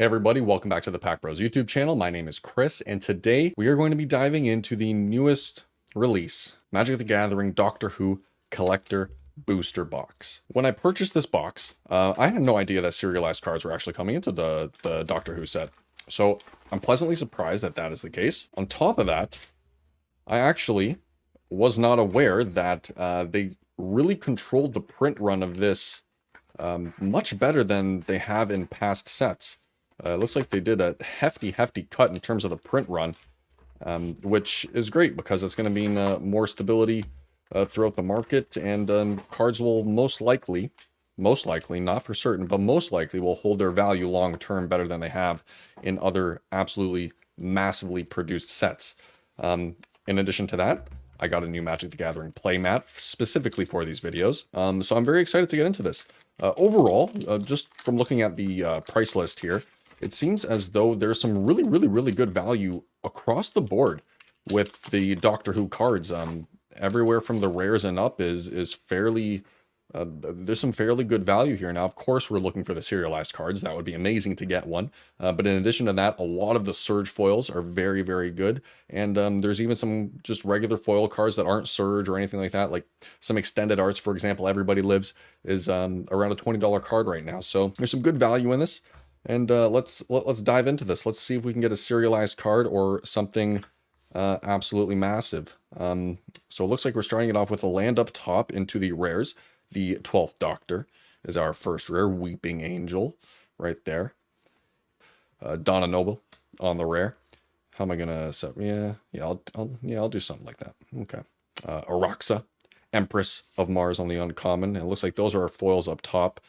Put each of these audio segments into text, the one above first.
Hey everybody, welcome back to the Pack Bros YouTube channel. My name is Chris, and today we are going to be diving into the newest release, Magic the Gathering Doctor Who Collector Booster Box. When I purchased this box, I had no idea that serialized cards were actually coming into the Doctor Who set. So I'm pleasantly surprised that that is the case. On top of that, I actually was not aware that they really controlled the print run of this much better than they have in past sets. It looks like they did a hefty cut in terms of the print run, which is great because it's going to mean more stability throughout the market, and cards will most likely, not for certain, but most likely will hold their value long term better than they have in other absolutely massively produced sets. In addition to that, I got a new Magic the Gathering playmat specifically for these videos, so I'm very excited to get into this. Overall, just from looking at the price list here, it seems as though there's some really good value across the board with the Doctor Who cards. Everywhere from the rares and up is fairly... there's some fairly good value here. Now, of course, we're looking for the serialized cards. That would be amazing to get one. But in addition to that, a lot of the Surge foils are very good. And there's even some just regular foil cards that aren't Surge or anything like that. Like some extended arts, for example, Everybody Lives is around a $20 card right now. So there's some good value in this. And let's dive into this. Let's see if we can get a serialized card or something absolutely massive. So it looks like we're starting it off with a land up top into the rares. The 12th Doctor is our first rare, Weeping Angel, right there. Donna Noble on the rare. How am I gonna set? I'll do something like that. Okay. Araxa, Empress of Mars on the uncommon. It looks like those are our foils up top,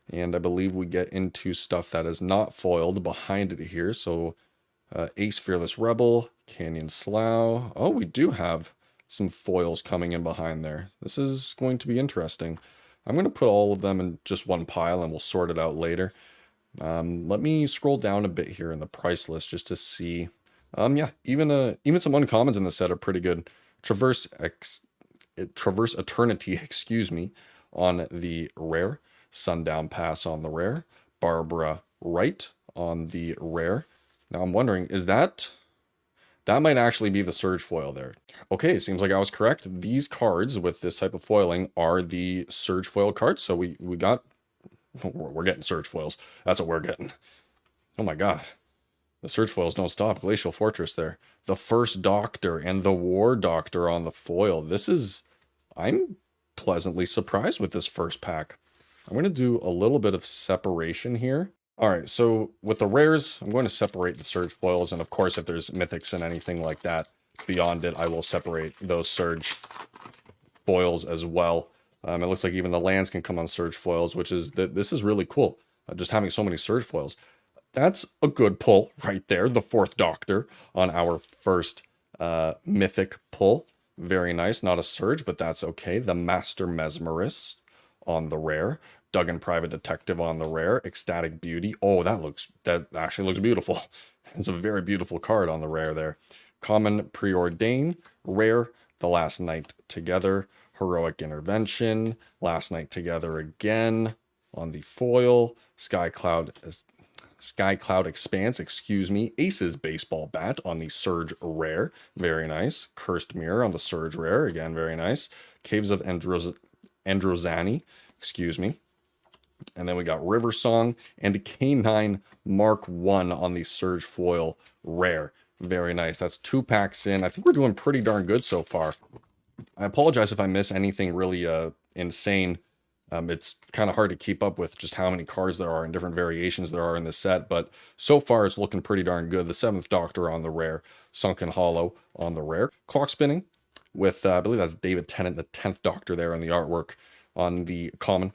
and I believe we get into stuff that is not foiled behind it here. So, Ace Fearless Rebel, Canyon Slough. Oh, we do have some foils coming in behind there. This is going to be interesting. I'm going to put all of them in just one pile and we'll sort it out later. Let me scroll down a bit here in the price list just to see. Yeah, even some uncommons in the set are pretty good. Traverse Eternity, excuse me, on the rare. Sundown Pass on the rare. Barbara Wright on the rare. Now I'm wondering, is that might actually be the Surge foil there. Okay, seems like I was correct. These cards with this type of foiling are the Surge foil cards. So we're getting Surge foils. That's what we're getting. Oh my god. The Surge foils don't stop. Glacial Fortress there. The First Doctor and the War Doctor on the foil. I'm pleasantly surprised with this first pack. I'm going to do a little bit of separation here. All right, so with the rares, I'm going to separate the Surge foils, and of course, if there's mythics and anything like that beyond it, I will separate those Surge foils as well. It looks like even the lands can come on Surge foils, which is this is really cool. Just having so many Surge foils. That's a good pull right there. The 4th Doctor on our first mythic pull. Very nice. Not a Surge, but that's okay. The Master Mesmerist on the rare. Duggan Private Detective on the rare. Ecstatic Beauty. Oh, that actually looks beautiful. It's a very beautiful card on the rare there. Common Preordain. Rare. The Last Night Together. Heroic Intervention. Last Night Together again on the foil. Sky Cloud Expanse, excuse me. Ace's Baseball Bat on the Surge rare. Very nice. Cursed Mirror on the Surge rare. Again, very nice. Caves of Androzani. Excuse me. And then we got River Song and K9 Mark 1 on the Surge foil rare. Very nice. That's 2 packs in. I think we're doing pretty darn good so far. I apologize if I miss anything really insane. It's kind of hard to keep up with just how many cards there are and different variations there are in this set, but so far it's looking pretty darn good. The 7th Doctor on the rare. Sunken Hollow on the rare. Clock Spinning with, I believe that's David Tennant, the 10th Doctor there in the artwork on the common.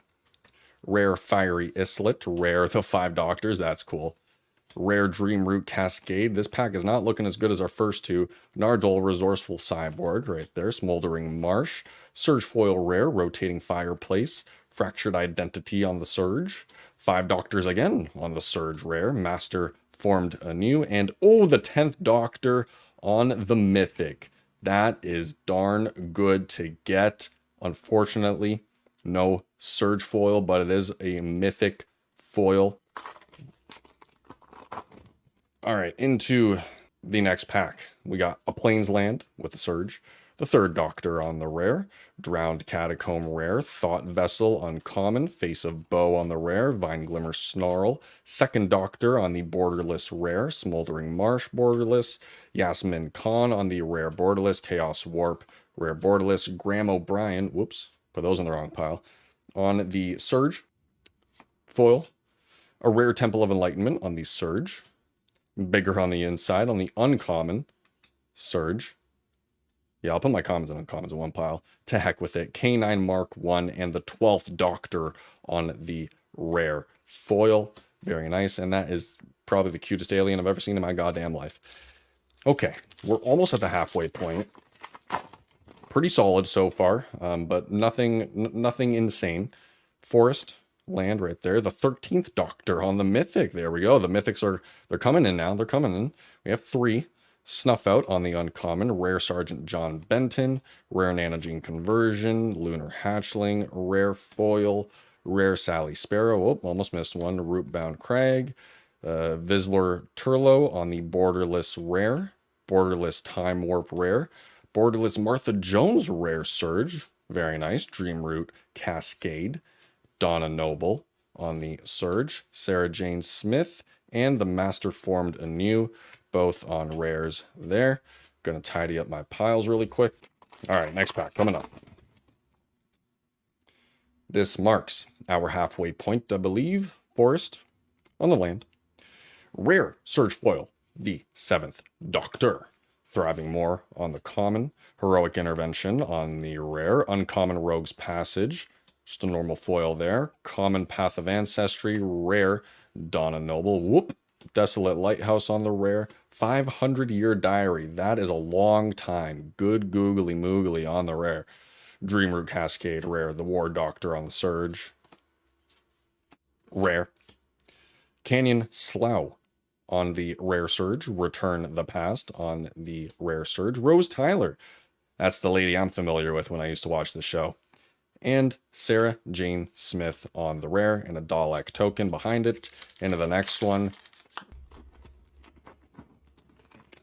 Rare Fiery Islet, rare the 5 Doctors, that's cool. Rare Dream Root Cascade. This pack is not looking as good as our first two. Nardole Resourceful Cyborg, right there. Smoldering Marsh. Surge Foil Rare, Rotating Fireplace. Fractured Identity on the Surge. 5 Doctors again on the Surge rare. Master Formed Anew. And oh, the 10th Doctor on the Mythic. That is darn good to get. Unfortunately, no Surge foil, but it is a Mythic foil. All right, into the next pack. We got a Plains Land with a Surge, the Third Doctor on the rare, Drowned Catacomb rare, Thought Vessel uncommon, Face of Bow on the rare, Vine Glimmer Snarl, Second Doctor on the borderless rare, Smoldering Marsh borderless, Yasmin Khan on the rare borderless, Chaos Warp rare borderless, Graham O'Brien, whoops, put those in the wrong pile, on the Surge, foil, a rare Temple of Enlightenment on the Surge, bigger on the inside on the uncommon Surge. Yeah, I'll put my commons and uncommons in one pile. To heck with it. K9 Mark 1 and the 12th Doctor on the rare foil. Very nice. And that is probably the cutest alien I've ever seen in my goddamn life. Okay, we're almost at the halfway point. Pretty solid so far, but nothing insane. Forest, land right there. The 13th Doctor on the Mythic. There we go. The Mythics they're coming in now. They're coming in. We have 3. Snuff Out on the uncommon. Rare Sergeant John Benton. Rare Nanogene Conversion. Lunar Hatchling. Rare Foil. Rare Sally Sparrow. Oh, almost missed one. Rootbound Crag. Vizsla Turlo on the borderless rare. Borderless Time Warp rare. Borderless Martha Jones rare Surge. Very nice. Dreamroot Cascade. Donna Noble on the Surge, Sarah Jane Smith, and the Master Formed Anew, both on rares there. Gonna tidy up my piles really quick. All right, next pack coming up. This marks our halfway point, I believe. Forest on the land. Rare Surge Foil, the 7th Doctor. Thriving More on the common. Heroic Intervention on the rare. Uncommon Rogue's Passage. Just a normal foil there. Common Path of Ancestry, rare. Donna Noble, whoop. Desolate Lighthouse on the rare. 500-Year Diary, that is a long time. Good googly moogly on the rare. Dreamroot Cascade, rare. The War Doctor on the Surge, rare. Canyon Slough on the rare Surge. Return the Past on the rare Surge. Rose Tyler, that's the lady I'm familiar with when I used to watch the show. And Sarah Jane Smith on the rare, and a Dalek token behind it. Into the next one.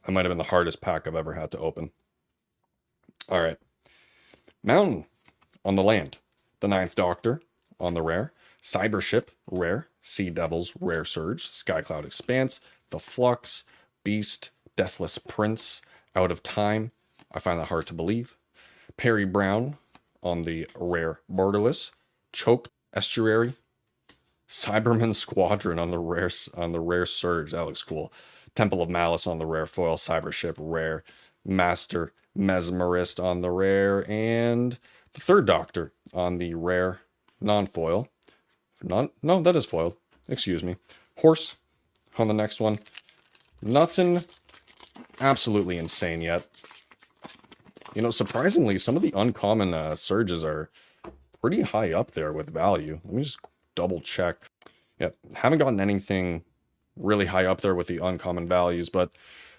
That might have been the hardest pack I've ever had to open. All right. Mountain on the land. The 9th Doctor on the rare. Cybership, rare. Sea Devils, rare Surge. Skycloud Expanse. The Flux. Beast. Deathless Prince. Out of Time. I find that hard to believe. Perry Brown on the rare borderless. Choked Estuary. Cyberman Squadron on the rare Surge. That looks cool. Temple of Malice on the rare foil. Cybership rare. Master Mesmerist on the rare. And the 3rd Doctor on the rare non-foil. No, that is foil. Excuse me. Horse on the next one. Nothing absolutely insane yet. You know, surprisingly, some of the uncommon surges are pretty high up there with value. Let me just double check. Yeah, haven't gotten anything really high up there with the uncommon values, but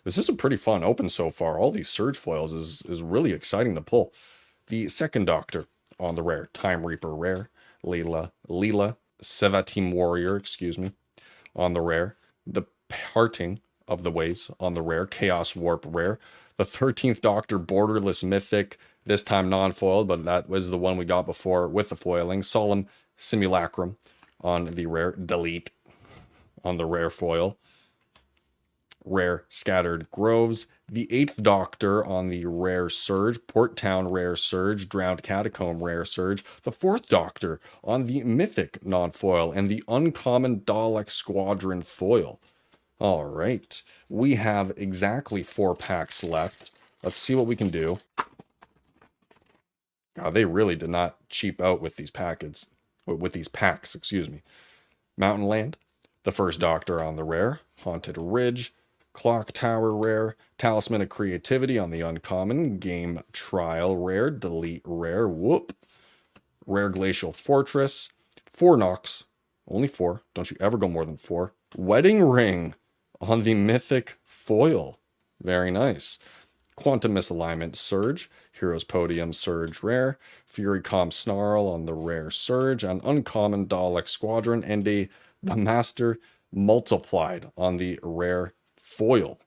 this is a pretty fun open so far. All these surge foils is really exciting to pull. The 2nd Doctor on the rare. Time Reaper rare. Leela Sevatim Warrior, excuse me, on the rare. The Parting of the Ways on the rare. Chaos Warp rare. The 13th Doctor borderless mythic, this time non-foiled, but that was the one we got before with the foiling. Solemn Simulacrum on the rare. Delete on the rare foil. Rare Scattered Groves. The 8th Doctor on the rare Surge. Port Town rare Surge. Drowned Catacomb rare Surge. The 4th Doctor on the mythic non-foil. And the uncommon Dalek Squadron foil. All right, we have exactly 4 packs left. Let's see what we can do. God, they really did not cheap out with these packs, excuse me. Mountain Land, the 1st Doctor on the rare. Haunted Ridge, Clock Tower rare. Talisman of Creativity on the uncommon. Game Trial rare. Delete rare. Whoop. Rare Glacial Fortress. 4 Nox. Only 4. Don't you ever go more than 4. Wedding Ring on the mythic foil. Very nice. Quantum Misalignment Surge. Heroes Podium Surge rare. Fury Calm Snarl on the rare Surge. An uncommon Dalek Squadron. And the Master Multiplied on the rare foil.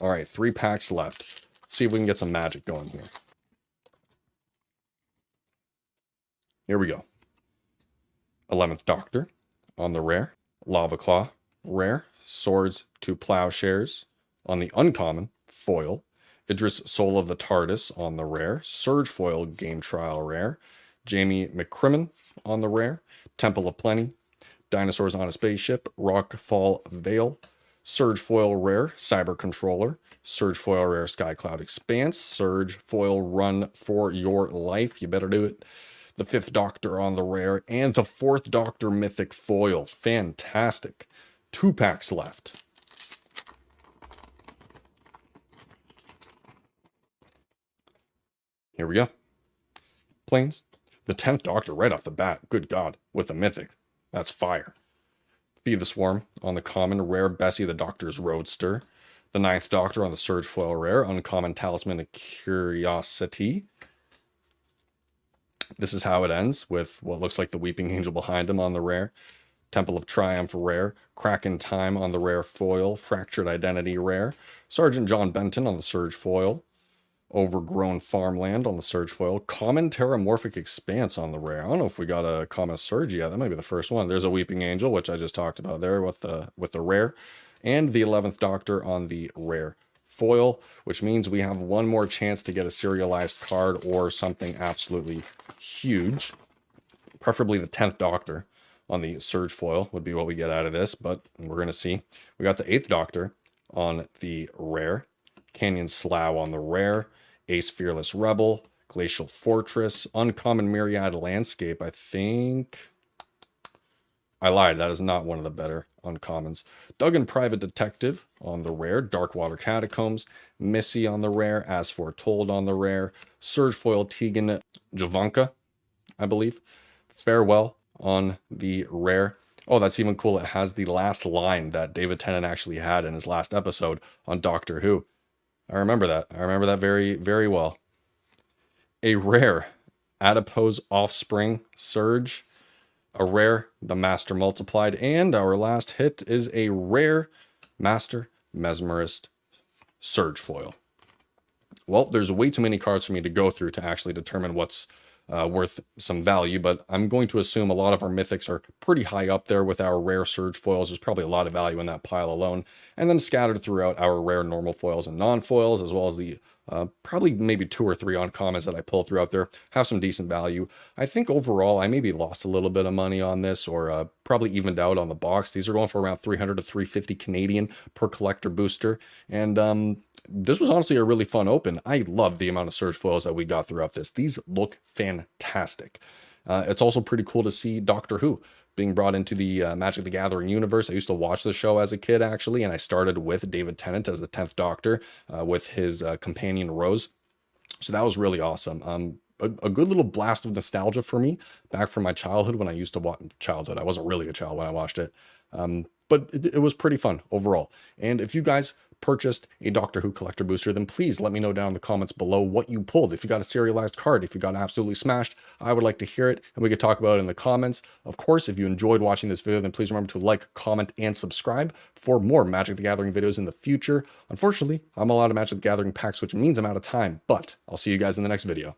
All right, 3 packs left. Let's see if we can get some magic going here. Here we go. 11th Doctor on the rare. Lava Claw, rare. Swords to Plowshares on the uncommon, foil. Idris Soul of the TARDIS on the rare. Surge Foil Game Trial rare. Jamie McCrimmon on the rare. Temple of Plenty. Dinosaurs on a Spaceship. Rockfall Veil. Surge Foil rare. Cyber Controller. Surge Foil rare. Skycloud Expanse. Surge Foil Run for Your Life. You better do it. The 5th Doctor on the rare. And the 4th Doctor Mythic Foil. Fantastic. 2 packs left. Here we go. Planes. The 10th Doctor right off the bat. Good God. With the Mythic. That's fire. Feed the Swarm on the common. Rare Bessie the Doctor's Roadster. The 9th Doctor on the Surge Foil rare. Uncommon Talisman of Curiosity. This is how it ends, with what looks like the Weeping Angel behind him on the rare. Temple of Triumph rare. Kraken Time on the rare foil. Fractured Identity rare. Sergeant John Benton on the Surge foil. Overgrown Farmland on the Surge foil. Common Terramorphic Expanse on the rare. I don't know if we got a common Surge yet. That might be the first one. There's a Weeping Angel, which I just talked about there with the rare. And the 11th Doctor on the rare foil, which means we have one more chance to get a serialized card or something absolutely huge. Preferably the 10th Doctor on the Surge foil would be what we get out of this, but we're going to see. We got the 8th Doctor on the rare. Canyon Slough on the rare. Ace Fearless Rebel. Glacial Fortress. Uncommon Myriad Landscape. I think I lied. That is not one of the better uncommons. Duggan Private Detective on the rare. Darkwater Catacombs. Missy on the rare. As Foretold on the rare. Surge Foil Tegan Jovanka, I believe. Farewell on the rare. Oh, that's even cool. It has the last line that David Tennant actually had in his last episode on Doctor Who. I remember that. I remember that very, very well. A rare Adipose Offspring Surge. A rare The Master Multiplied. And our last hit is a rare Master Mesmerist Surge Foil. Well, there's way too many cards for me to go through to actually determine what's worth some value, but I'm going to assume a lot of our mythics are pretty high up there with our rare Surge foils. There's probably a lot of value in that pile alone, and then scattered throughout our rare normal foils and non-foils, as well as the probably maybe 2 or 3 uncommons that I pull throughout there have some decent value. I think overall I maybe lost a little bit of money on this, or probably evened out on the box. These are going for around 300 to 350 Canadian per collector booster, and this was honestly a really fun open. I love the amount of Surge foils that we got throughout this. These look fantastic. It's also pretty cool to see Doctor Who being brought into the Magic the Gathering universe. I used to watch the show as a kid, actually, and I started with David Tennant as the 10th Doctor with his companion Rose. So that was really awesome. A good little blast of nostalgia for me back from my childhood when I used to watch childhood. I wasn't really a child when I watched it. But it was pretty fun overall. And if you guys purchased a Doctor Who collector booster, then please let me know down in the comments below what you pulled. If you got a serialized card, if you got absolutely smashed, I would like to hear it, and we could talk about it in the comments. Of course, if you enjoyed watching this video, then please remember to like, comment, and subscribe for more Magic the Gathering videos in the future. Unfortunately, I'm all out of Magic the Gathering packs, which means I'm out of time, but I'll see you guys in the next video.